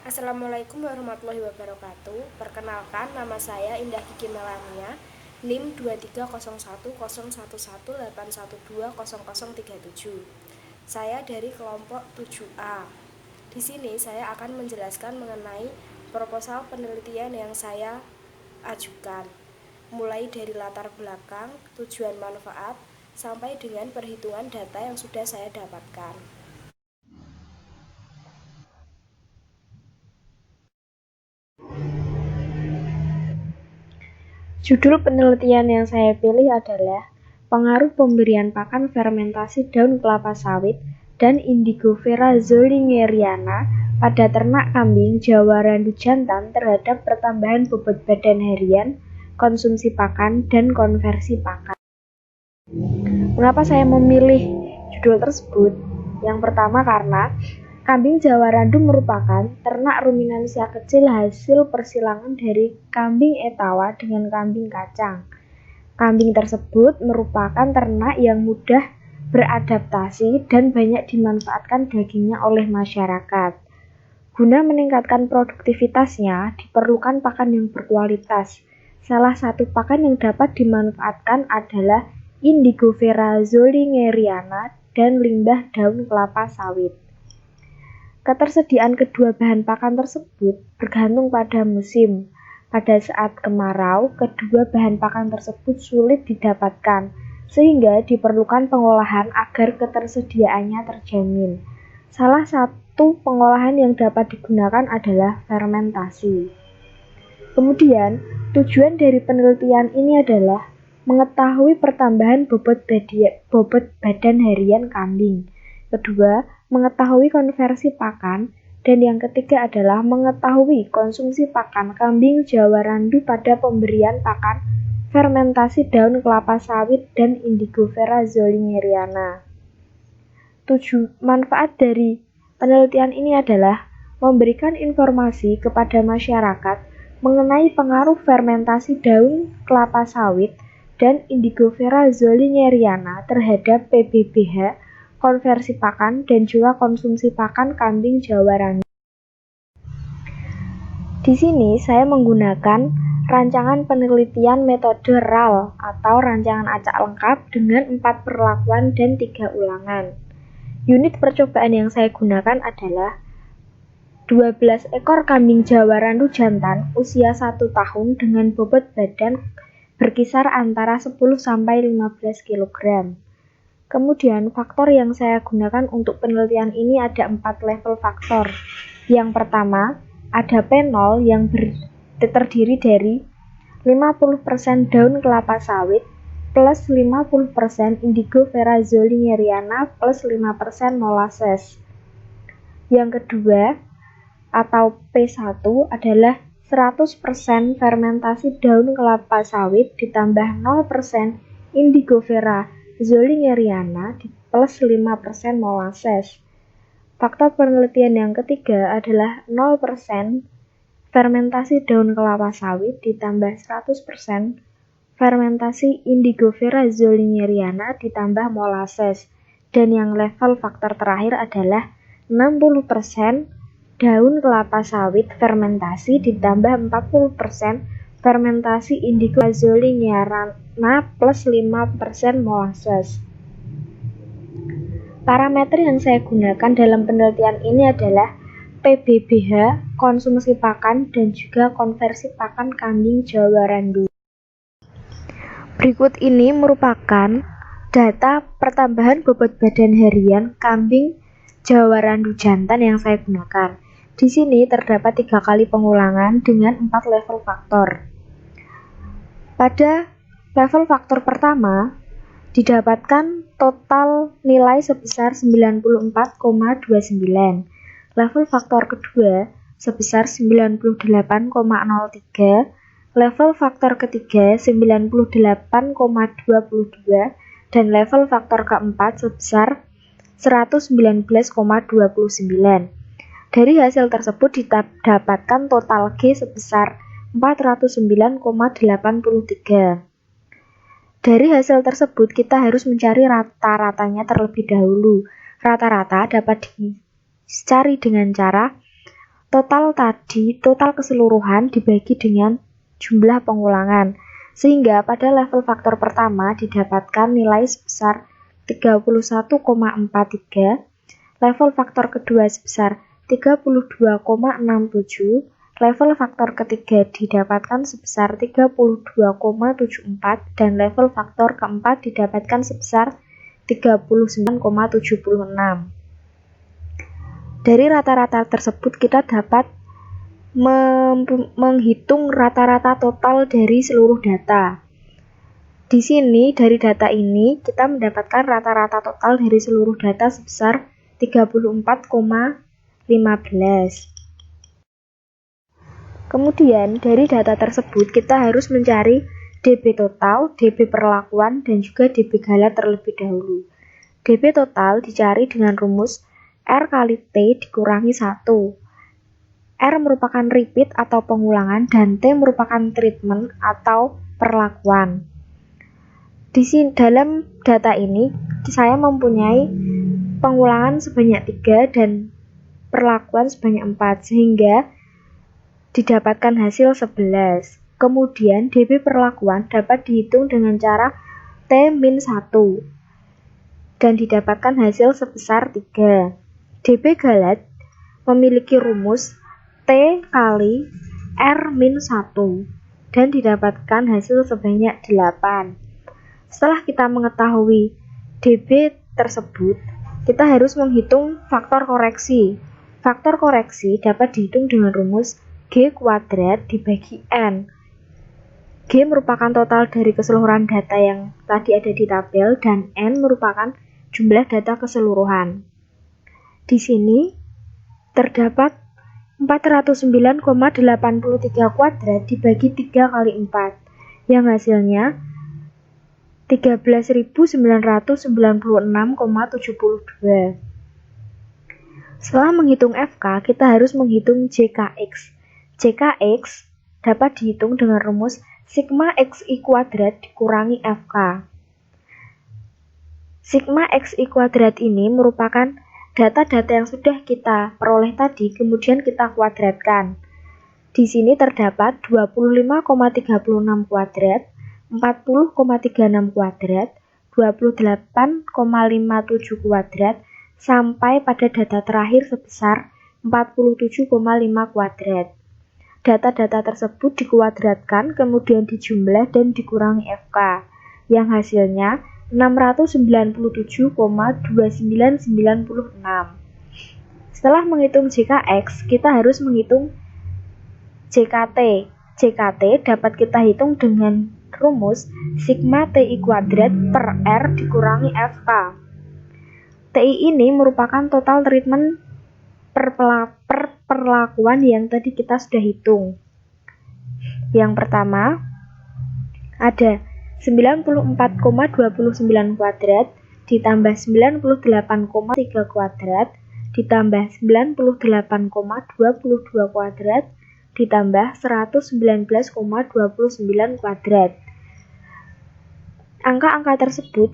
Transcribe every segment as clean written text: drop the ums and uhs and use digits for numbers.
Assalamualaikum warahmatullahi wabarakatuh. Perkenalkan, nama saya Indah Kiki Melania, NIM 23010118120037. Saya dari kelompok 7A. Di sini saya akan menjelaskan mengenai proposal penelitian yang saya ajukan, mulai dari latar belakang, tujuan manfaat, sampai dengan perhitungan data yang sudah saya dapatkan. Judul penelitian yang saya pilih adalah pengaruh pemberian pakan fermentasi daun kelapa sawit dan Indigofera zolingeriana pada ternak kambing Jawa Randu jantan terhadap pertambahan bobot badan harian, konsumsi pakan, dan konversi pakan. Mengapa saya memilih judul tersebut? Yang pertama karena kambing Jawa Randu merupakan ternak ruminansia kecil hasil persilangan dari kambing Etawa dengan kambing kacang. Kambing tersebut merupakan ternak yang mudah beradaptasi dan banyak dimanfaatkan dagingnya oleh masyarakat. Guna meningkatkan produktivitasnya, diperlukan pakan yang berkualitas. Salah satu pakan yang dapat dimanfaatkan adalah Indigofera zolingeriana dan limbah daun kelapa sawit. Ketersediaan kedua bahan pakan tersebut bergantung pada musim. Pada saat kemarau, kedua bahan pakan tersebut sulit didapatkan, sehingga diperlukan pengolahan agar ketersediaannya terjamin. Salah satu pengolahan yang dapat digunakan adalah fermentasi. Kemudian, tujuan dari penelitian ini adalah mengetahui pertambahan bobot badan harian kambing. Kedua, mengetahui konversi pakan, dan yang ketiga adalah mengetahui konsumsi pakan kambing Jawa Randu pada pemberian pakan fermentasi daun kelapa sawit dan Indigofera zolingeriana. Manfaat dari penelitian ini adalah memberikan informasi kepada masyarakat mengenai pengaruh fermentasi daun kelapa sawit dan Indigofera zolingeriana terhadap PBBH, konversi pakan, dan juga konsumsi pakan kambing Jawa Randu. Di sini saya menggunakan rancangan penelitian metode RAL atau rancangan acak lengkap dengan 4 perlakuan dan 3 ulangan. Unit percobaan yang saya gunakan adalah 12 ekor kambing Jawa Randu jantan usia 1 tahun dengan bobot badan berkisar antara 10-15 kg. Kemudian faktor yang saya gunakan untuk penelitian ini ada 4 level faktor. Yang pertama, ada P0 yang terdiri dari 50% daun kelapa sawit plus 50% Indigofera zolingeriana plus 5% molasses. Yang kedua, atau P1 adalah 100% fermentasi daun kelapa sawit ditambah 0% Indigofera zolingeriana plus 5% molasses. Faktor penelitian yang ketiga adalah 0% fermentasi daun kelapa sawit ditambah 100% fermentasi Indigofera zolingeriana ditambah molasses. Dan yang level faktor terakhir adalah 60% daun kelapa sawit fermentasi ditambah 40% fermentasi Indigofera zolingeriana plus 5% molasses. Parameter yang saya gunakan dalam penelitian ini adalah PBBH, konsumsi pakan, dan juga konversi pakan kambing Jawa Randu. Berikut ini merupakan data pertambahan bobot badan harian kambing Jawa Randu jantan yang saya gunakan. Di sini terdapat 3 kali pengulangan dengan 4 level faktor. Pada level faktor pertama, didapatkan total nilai sebesar 94,29. Level faktor kedua sebesar 98,03. Level faktor ketiga 98,22 dan level faktor keempat sebesar 119,29. Dari hasil tersebut didapatkan total G sebesar 409,83. Dari hasil tersebut kita harus mencari rata-ratanya terlebih dahulu. Rata-rata dapat dicari dengan cara total keseluruhan dibagi dengan jumlah pengulangan, sehingga pada level faktor pertama didapatkan nilai sebesar 31,43, level faktor kedua sebesar 32,67, level faktor ketiga didapatkan sebesar 32,74, dan level faktor keempat didapatkan sebesar 39,76. Dari rata-rata tersebut kita dapat menghitung rata-rata total dari seluruh data. Di sini dari data ini kita mendapatkan rata-rata total dari seluruh data sebesar 34,15. Kemudian dari data tersebut kita harus mencari DB total, DB perlakuan, dan juga DB gala terlebih dahulu. DB total dicari dengan rumus R kali T dikurangi 1. R merupakan repeat atau pengulangan dan T merupakan treatment atau perlakuan. Di sini dalam data ini saya mempunyai pengulangan sebanyak 3 dan perlakuan sebanyak 4 sehingga didapatkan hasil 11. Kemudian DB perlakuan dapat dihitung dengan cara T-1 dan didapatkan hasil sebesar 3. DB gala memiliki rumus T kali R-1 dan didapatkan hasil sebanyak 8. Setelah kita mengetahui DB tersebut, kita harus menghitung faktor koreksi. Faktor koreksi dapat dihitung dengan rumus G kuadrat dibagi N. G merupakan total dari keseluruhan data yang tadi ada di tabel dan N merupakan jumlah data keseluruhan. Di sini terdapat 409,83 kuadrat dibagi 3 kali 4 yang hasilnya 13.996,72. Setelah menghitung FK, kita harus menghitung JKX. JKX dapat dihitung dengan rumus sigma XI kuadrat dikurangi FK. Sigma XI kuadrat ini merupakan data-data yang sudah kita peroleh tadi, kemudian kita kuadratkan. Di sini terdapat 25,36 kuadrat, 40,36 kuadrat, 28,57 kuadrat, sampai pada data terakhir sebesar 47,5 kuadrat. Data-data tersebut dikuadratkan, kemudian dijumlah dan dikurangi FK, yang hasilnya 697,2996. Setelah menghitung JKX, kita harus menghitung JKT. JKT dapat kita hitung dengan rumus sigma TI kuadrat per R dikurangi FK. TI ini merupakan total treatment per perlakuan yang tadi kita sudah hitung. Yang pertama ada 94,29 kuadrat ditambah 98,3 kuadrat ditambah 98,22 kuadrat ditambah 119,29 kuadrat. Angka-angka tersebut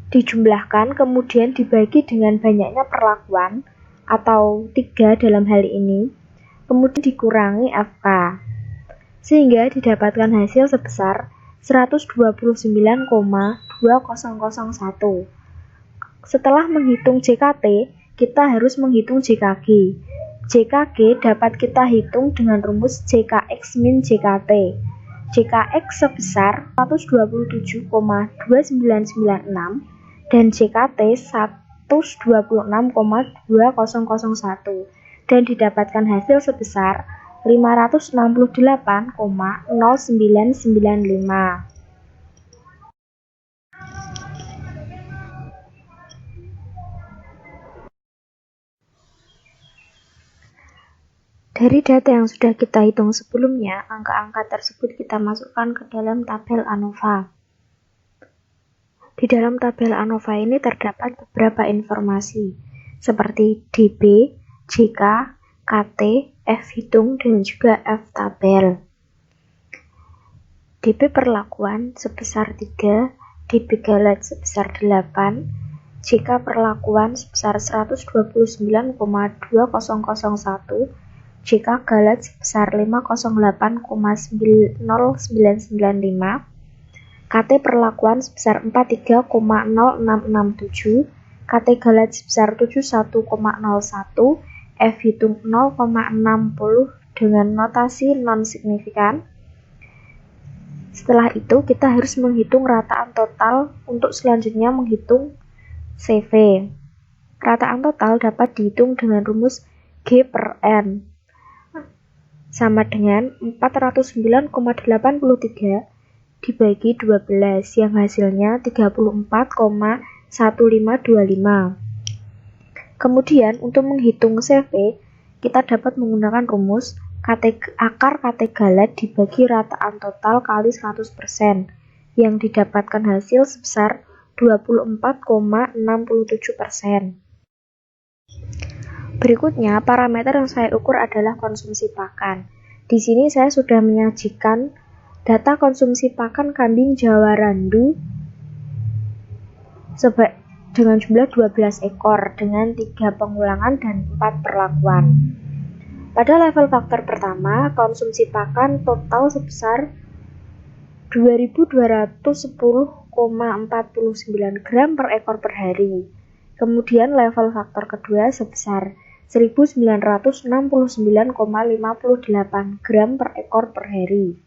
dijumlahkan kemudian dibagi dengan banyaknya perlakuan atau 3 dalam hal ini, kemudian dikurangi FK, sehingga didapatkan hasil sebesar 129,2001. Setelah menghitung JKT, kita harus menghitung JKG. JKG dapat kita hitung dengan rumus JKX min JKT. JKX sebesar 127,2996 dan JKT 126,2001 dan didapatkan hasil sebesar 568,0995. Dari data yang sudah kita hitung sebelumnya, angka-angka tersebut kita masukkan ke dalam tabel ANOVA. Di dalam tabel ANOVA ini terdapat beberapa informasi, seperti DB, JK, KT, F hitung, dan juga F tabel. DB perlakuan sebesar 3, DB galat sebesar 8, JK perlakuan sebesar 129,2001, JK Galat sebesar 508,09995, KT perlakuan sebesar 43,0667, KT Galat sebesar 71,01, F hitung 0,60 dengan notasi non-signifikan. Setelah itu kita harus menghitung rataan total untuk selanjutnya menghitung CV. Rataan total dapat dihitung dengan rumus G per N sama dengan 409,83 dibagi 12 yang hasilnya 34,1525. Kemudian untuk menghitung CV kita dapat menggunakan rumus akar KT Galat dibagi rataan total kali 100% yang didapatkan hasil sebesar 24,67%. Berikutnya, parameter yang saya ukur adalah konsumsi pakan. Di sini saya sudah menyajikan data konsumsi pakan kambing Jawa Randu dengan jumlah 12 ekor dengan 3 pengulangan dan 4 perlakuan. Pada level faktor pertama, konsumsi pakan total sebesar 2210,49 gram per ekor per hari. Kemudian level faktor kedua sebesar 1969,58 gram per ekor per hari.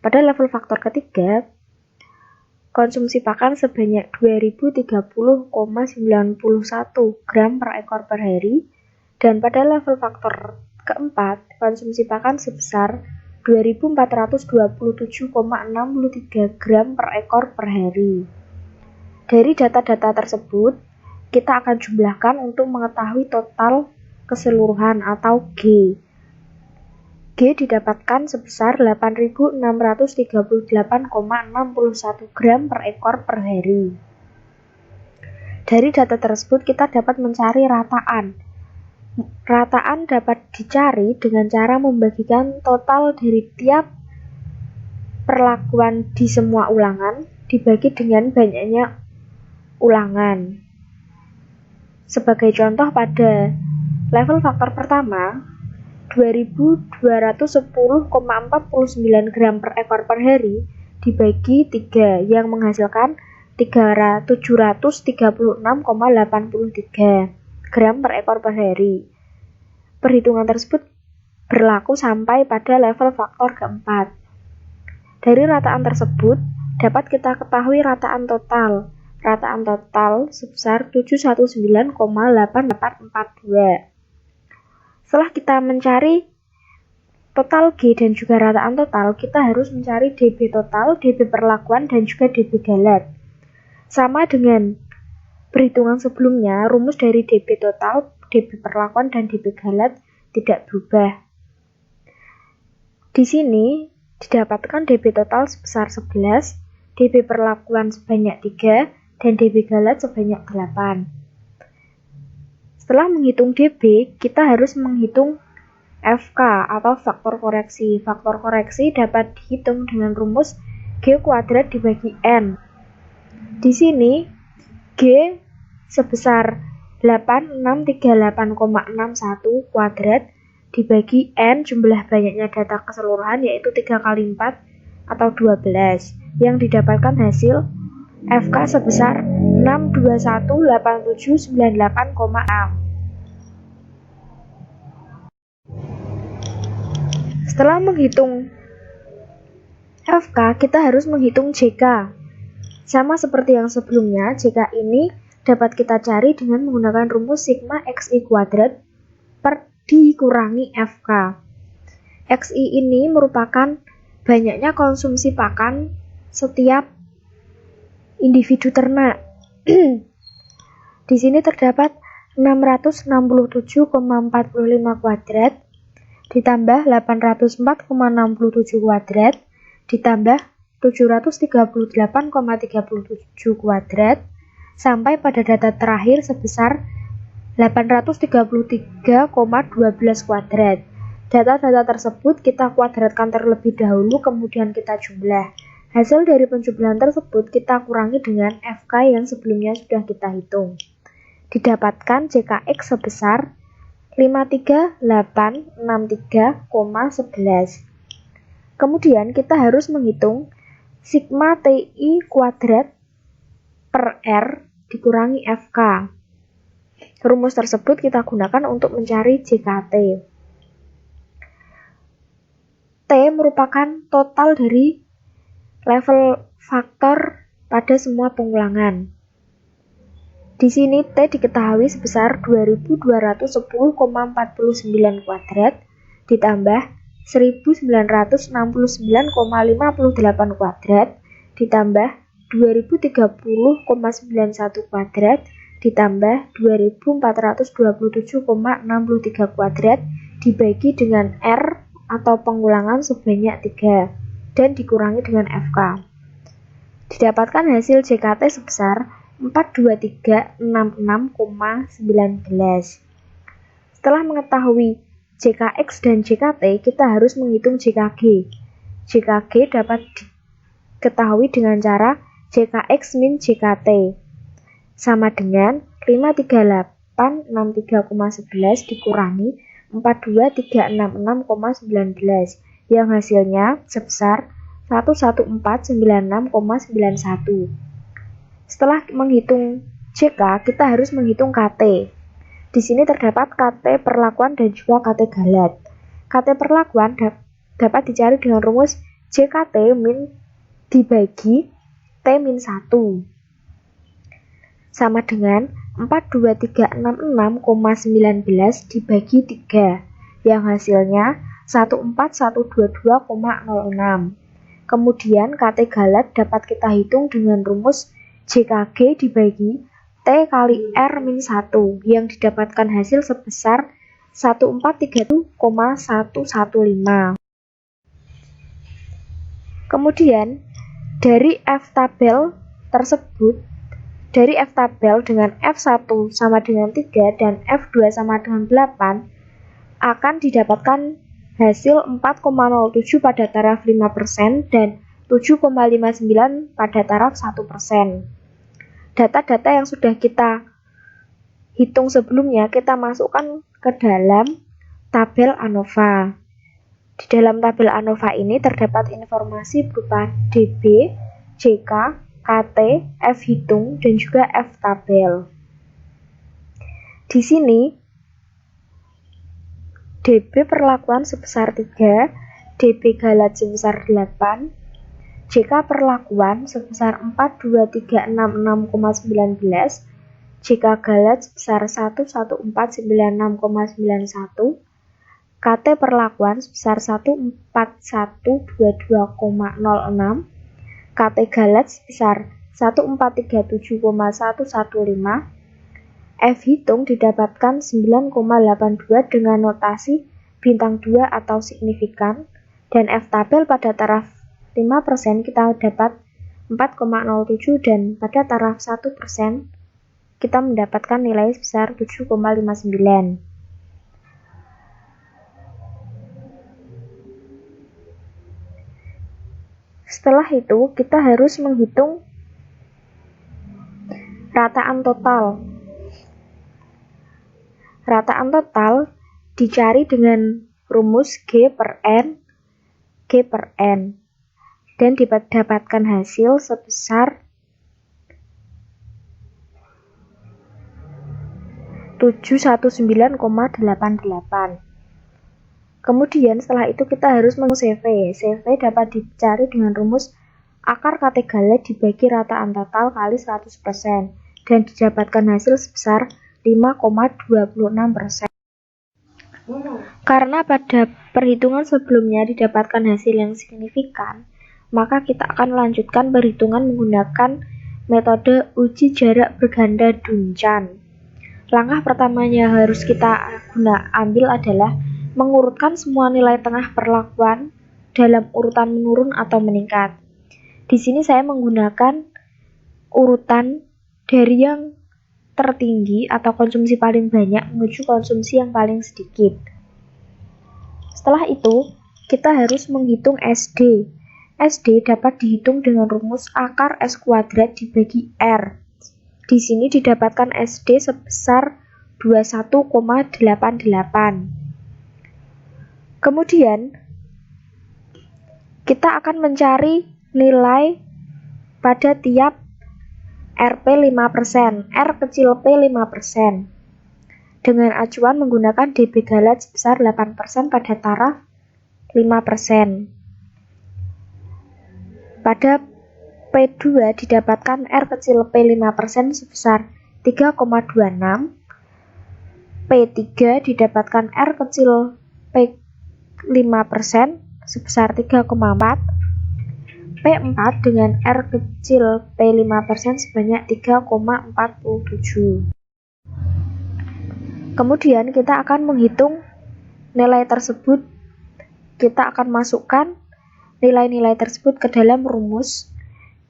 Pada level faktor ketiga, konsumsi pakan sebanyak 2030,91 gram per ekor per hari. Dan pada level faktor keempat, konsumsi pakan sebesar 2427,63 gram per ekor per hari. Dari data-data tersebut, kita akan jumlahkan untuk mengetahui total keseluruhan atau G. G didapatkan sebesar 8.638,61 gram per ekor per hari. Dari data tersebut kita dapat mencari rataan. Rataan dapat dicari dengan cara membagikan total dari tiap perlakuan di semua ulangan dibagi dengan banyaknya ulangan. Sebagai contoh pada level faktor pertama, 2210,49 gram per ekor per hari dibagi 3 yang menghasilkan 736,83 gram per ekor per hari. Perhitungan tersebut berlaku sampai pada level faktor keempat. Dari rataan tersebut dapat kita ketahui rataan total. Rataan total sebesar 719,8842. Setelah kita mencari total G dan juga rataan total, kita harus mencari DB total, DB perlakuan, dan juga DB Galat. Sama dengan perhitungan sebelumnya, rumus dari DB total, DB perlakuan, dan DB Galat tidak berubah. Di sini didapatkan DB total sebesar 11, DB perlakuan sebanyak 3, dan DB Galat sebanyak 8. Setelah menghitung DB, kita harus menghitung FK atau faktor koreksi. Faktor koreksi dapat dihitung dengan rumus G kuadrat dibagi N. Di sini G sebesar 8638,61 kuadrat dibagi N jumlah banyaknya data keseluruhan yaitu 3 kali 4 atau 12 yang didapatkan hasil FK sebesar 6218798,6. Setelah menghitung FK, kita harus menghitung JK. Sama seperti yang sebelumnya, JK ini dapat kita cari dengan menggunakan rumus sigma XI kuadrat per dikurangi FK. XI ini merupakan banyaknya konsumsi pakan setiap individu ternak. Di sini terdapat 667,45 kuadrat ditambah 804,67 kuadrat ditambah 738,37 kuadrat sampai pada data terakhir sebesar 833,12 kuadrat. Data-data tersebut kita kuadratkan terlebih dahulu kemudian kita jumlah. Hasil dari penjumlahan tersebut kita kurangi dengan FK yang sebelumnya sudah kita hitung. Didapatkan JKX sebesar 53.863,11. Kemudian kita harus menghitung sigma TI kuadrat per R dikurangi FK. Rumus tersebut kita gunakan untuk mencari JKT. T merupakan total dari level faktor pada semua pengulangan. Di sini T diketahui sebesar 2210,49 kuadrat ditambah 1969,58 kuadrat ditambah 2030,91 kuadrat ditambah 2427,63 kuadrat dibagi dengan R atau pengulangan sebanyak 3 dan dikurangi dengan FK. Didapatkan hasil JKT sebesar 42366,19. Setelah mengetahui JKX dan JKT, kita harus menghitung JKG. JKG dapat diketahui dengan cara JKX min JKT sama dengan 53863,11 dikurangi 42366,19 yang hasilnya sebesar 11496,91. Setelah menghitung JK, kita harus menghitung KT. Di sini terdapat KT perlakuan dan juga KT galat. KT perlakuan dapat dicari dengan rumus JKT min dibagi T min 1 sama dengan 42366,19 dibagi 3 yang hasilnya 14122,06. Kemudian KT galat dapat kita hitung dengan rumus JKG dibagi T kali R min 1 yang didapatkan hasil sebesar 1431,115. Kemudian dari F tabel tersebut, dari F tabel dengan F1 sama dengan 3 dan F2 sama dengan 8 akan didapatkan hasil 4,07 pada taraf 5% dan 7,59 pada taraf 1%. Data-data yang sudah kita hitung sebelumnya kita masukkan ke dalam tabel ANOVA. Di dalam tabel ANOVA ini terdapat informasi berupa DB, JK, KT, F hitung, dan juga F tabel. Di sini DB perlakuan sebesar 3, DB galat sebesar 8, JK perlakuan sebesar 42366,19, JK galat sebesar 11496,91, KT perlakuan sebesar 14122,06, KT galat sebesar 1437,115, F hitung didapatkan 9,82 dengan notasi bintang 2 atau signifikan, dan F tabel pada taraf 5% kita dapat 4,07 dan pada taraf 1% kita mendapatkan nilai sebesar 7,59. Setelah itu kita harus menghitung rataan total. Rataan total dicari dengan rumus G per N dan didapatkan hasil sebesar 719,88. Kemudian setelah itu kita harus menghitung CV. CV dapat dicari dengan rumus akar KT galat dibagi rataan total kali 100% dan didapatkan hasil sebesar 5,26%. Karena pada perhitungan sebelumnya didapatkan hasil yang signifikan, maka kita akan melanjutkan perhitungan menggunakan metode uji jarak berganda Duncan. Langkah pertamanya harus kita ambil adalah mengurutkan semua nilai tengah perlakuan dalam urutan menurun atau meningkat. Di sini saya menggunakan urutan dari yang tertinggi atau konsumsi paling banyak menuju konsumsi yang paling sedikit. Setelah itu, kita harus menghitung SD. SD dapat dihitung dengan rumus akar S kuadrat dibagi R. Di sini didapatkan SD sebesar 21,88. Kemudian kita akan mencari nilai pada tiap RP 5%, R kecil P 5%, dengan acuan menggunakan DB Galat sebesar 8% pada taraf 5%. Pada P2 didapatkan R kecil P 5% sebesar 3,26, P3 didapatkan R kecil P 5% sebesar 3,4, P4 dengan R kecil P 5% sebanyak 3,47. Kemudian kita akan menghitung nilai tersebut. Kita akan masukkan nilai-nilai tersebut ke dalam rumus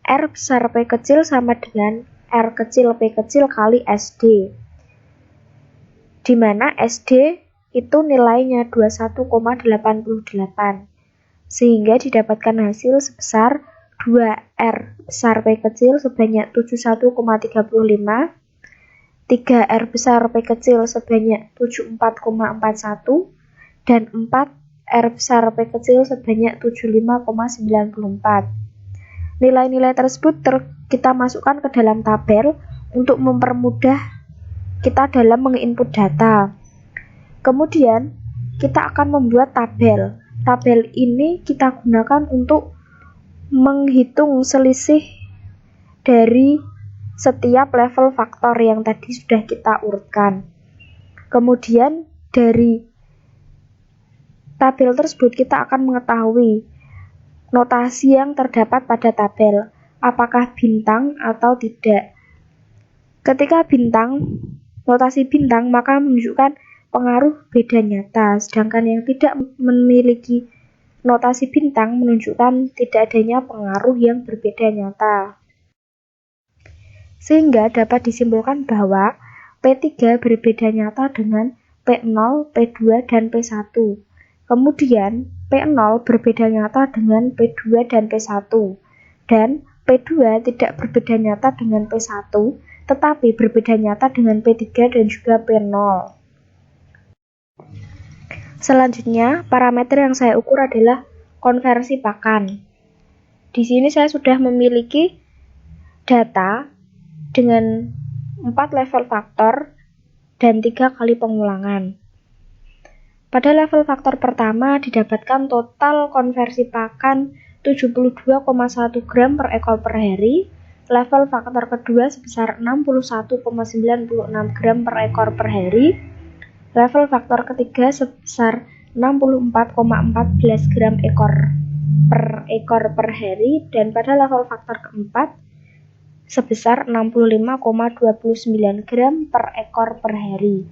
R besar P kecil sama dengan R kecil P kecil kali SD, di mana SD itu nilainya 21,88, sehingga didapatkan hasil sebesar 2R besar P kecil sebanyak 71,35, 3R besar P kecil sebanyak 74,41, dan 4R besar P kecil sebanyak 75,94. Nilai-nilai tersebut kita masukkan ke dalam tabel untuk mempermudah kita dalam menginput data. Kemudian kita akan membuat tabel. Tabel ini kita gunakan untuk menghitung selisih dari setiap level faktor yang tadi sudah kita urutkan. Kemudian dari tabel tersebut kita akan mengetahui notasi yang terdapat pada tabel, apakah bintang atau tidak. Ketika bintang, notasi bintang maka menunjukkan pengaruh beda nyata, sedangkan yang tidak memiliki notasi bintang menunjukkan tidak adanya pengaruh yang berbeda nyata. Sehingga dapat disimpulkan bahwa P3 berbeda nyata dengan P0, P2, dan P1. Kemudian P0 berbeda nyata dengan P2 dan P1. Dan P2 tidak berbeda nyata dengan P1, tetapi berbeda nyata dengan P3 dan juga P0. Selanjutnya, parameter yang saya ukur adalah konversi pakan. Di sini saya sudah memiliki data dengan 4 level faktor dan 3 kali pengulangan. Pada level faktor pertama didapatkan total konversi pakan 72,1 gram per ekor per hari. Level faktor kedua sebesar 61,96 gram per ekor per hari. Level faktor ketiga sebesar 64,14 gram per ekor per hari, dan pada level faktor keempat sebesar 65,29 gram per ekor per hari.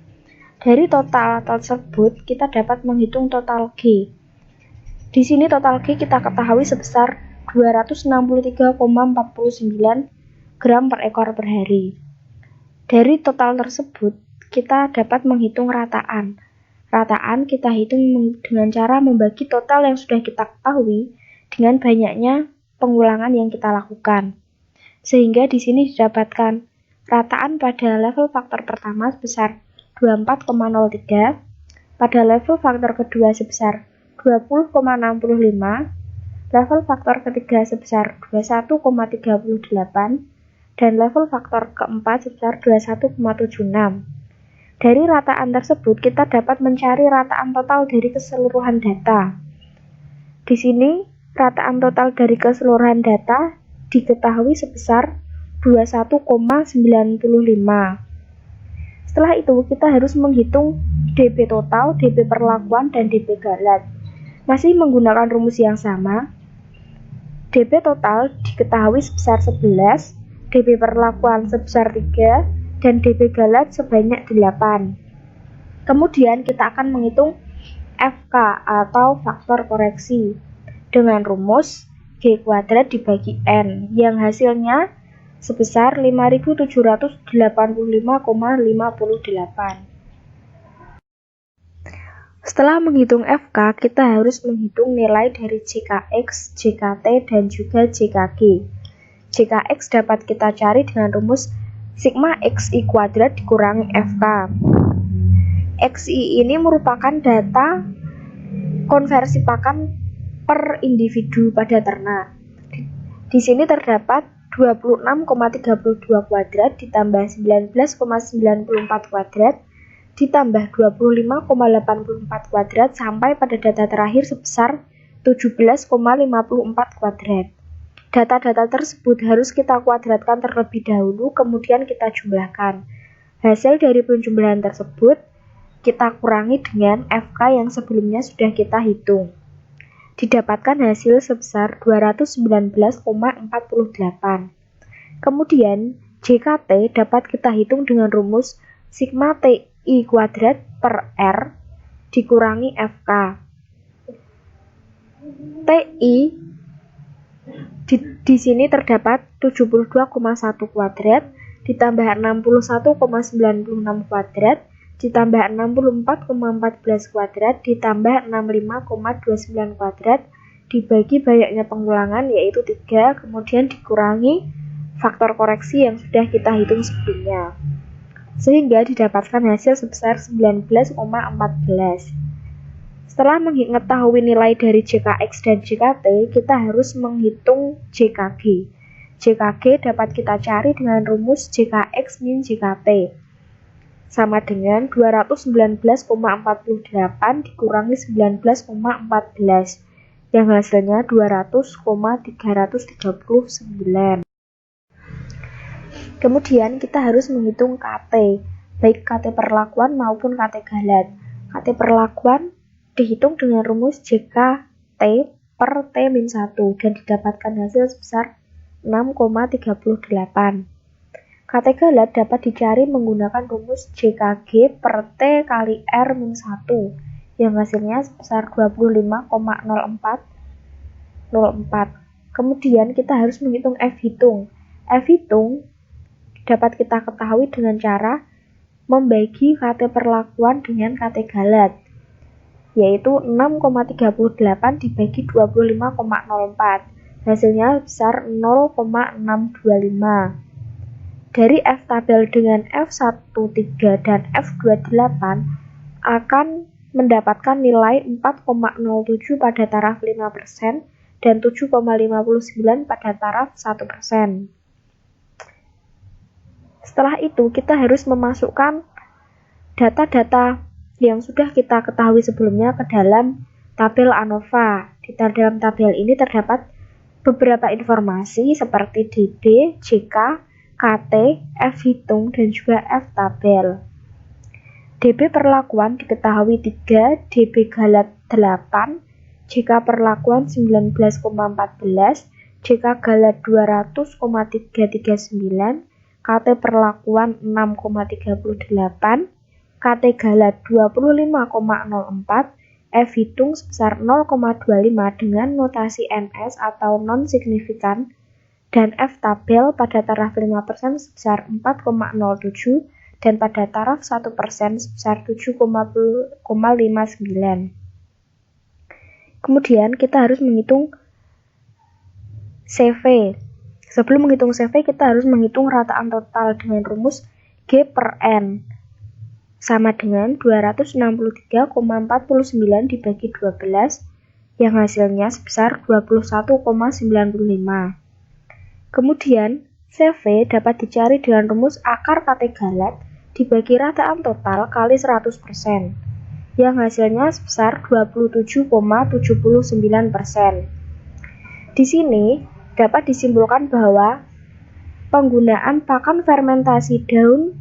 Dari total tersebut kita dapat menghitung total G. Di sini total G kita ketahui sebesar 263,49 gram per ekor per hari. Dari total tersebut kita dapat menghitung rataan. Rataan kita hitung dengan cara membagi total yang sudah kita ketahui dengan banyaknya pengulangan yang kita lakukan. Sehingga di sini didapatkan rataan pada level faktor pertama sebesar 24,03, pada level faktor kedua sebesar 20,65, level faktor ketiga sebesar 21,38, dan level faktor keempat sebesar 21,76. Dari rataan tersebut kita dapat mencari rataan total dari keseluruhan data. Di sini rataan total dari keseluruhan data diketahui sebesar 21,95. Setelah itu kita harus menghitung DB total, DB perlakuan, dan DB galat. Masih menggunakan rumus yang sama. DB total diketahui sebesar 11, DB perlakuan sebesar 3, dan DB galat sebanyak 8. Kemudian kita akan menghitung FK atau faktor koreksi dengan rumus G kuadrat dibagi N yang hasilnya sebesar 5.785,58. Setelah menghitung FK, kita harus menghitung nilai dari JKX, JKT, dan juga JKG. JKX dapat kita cari dengan rumus sigma XI kuadrat dikurangi FK. XI ini merupakan data konversi pakan per individu pada ternak. Di sini terdapat 26,32 kuadrat ditambah 19,94 kuadrat ditambah 25,84 kuadrat sampai pada data terakhir sebesar 17,54 kuadrat. Data-data tersebut harus kita kuadratkan terlebih dahulu, kemudian kita jumlahkan. Hasil dari penjumlahan tersebut kita kurangi dengan FK yang sebelumnya sudah kita hitung. Didapatkan hasil sebesar 219,48. Kemudian JKT dapat kita hitung dengan rumus sigma TI kuadrat per R dikurangi FK. TI di sini terdapat 72,1 kuadrat ditambah 61,96 kuadrat ditambah 64,14 kuadrat ditambah 65,29 kuadrat dibagi banyaknya pengulangan yaitu 3, kemudian dikurangi faktor koreksi yang sudah kita hitung sebelumnya, sehingga didapatkan hasil sebesar 19,14. Setelah mengetahui nilai dari JKX dan JKT, kita harus menghitung JKG. JKG dapat kita cari dengan rumus JKX min JKT sama dengan 219,48 dikurangi 19,14 yang hasilnya 200,339. Kemudian kita harus menghitung KT, baik KT perlakuan maupun KT galat. KT perlakuan dihitung dengan rumus JKT per T-1 dan didapatkan hasil sebesar 6,38. KT galat dapat dicari menggunakan rumus JKG per T kali R-1 yang hasilnya sebesar 25,04. Kemudian kita harus menghitung F hitung. F hitung dapat kita ketahui dengan cara membagi KT perlakuan dengan KT galat, yaitu 6,38 dibagi 25,04. Hasilnya besar 0,625. Dari F tabel dengan F13 dan F28 akan mendapatkan nilai 4,07 pada taraf 5% dan 7,59 pada taraf 1%. Setelah itu kita harus memasukkan data-data yang sudah kita ketahui sebelumnya ke dalam tabel ANOVA. Di dalam tabel ini terdapat beberapa informasi seperti DB, JK, KT, F hitung, dan juga F tabel. DB perlakuan diketahui 3, DB galat 8, JK perlakuan 19,14, JK galat 200,339, KT perlakuan 6,38, KT galat 25,04, F hitung sebesar 0,25 dengan notasi NS atau non-signifikan, dan F tabel pada taraf 5% sebesar 4,07 dan pada taraf 1% sebesar 7,59. Kemudian kita harus menghitung CV. Sebelum menghitung CV, kita harus menghitung rataan total dengan rumus G per N sama dengan 263,49 dibagi 12 yang hasilnya sebesar 21,95. Kemudian, CV dapat dicari dengan rumus akar KT galat dibagi rataan total kali 100%, yang hasilnya sebesar 27,79%. Di sini, dapat disimpulkan bahwa penggunaan pakan fermentasi daun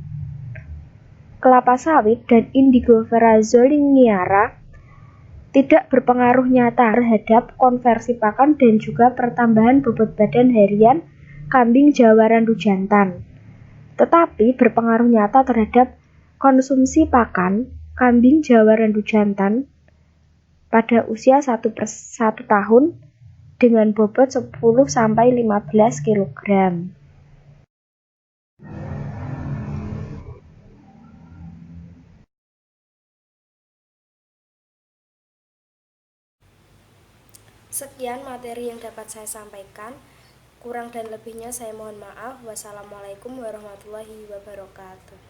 kelapa sawit dan Indigofera zoliniara tidak berpengaruh nyata terhadap konversi pakan dan juga pertambahan bobot badan harian kambing Jawa Randu jantan, tetapi berpengaruh nyata terhadap konsumsi pakan kambing Jawa Randu jantan pada usia 1 tahun dengan bobot 10-15 kg. Sekian materi yang dapat saya sampaikan. Kurang dan lebihnya saya mohon maaf. Wassalamualaikum warahmatullahi wabarakatuh.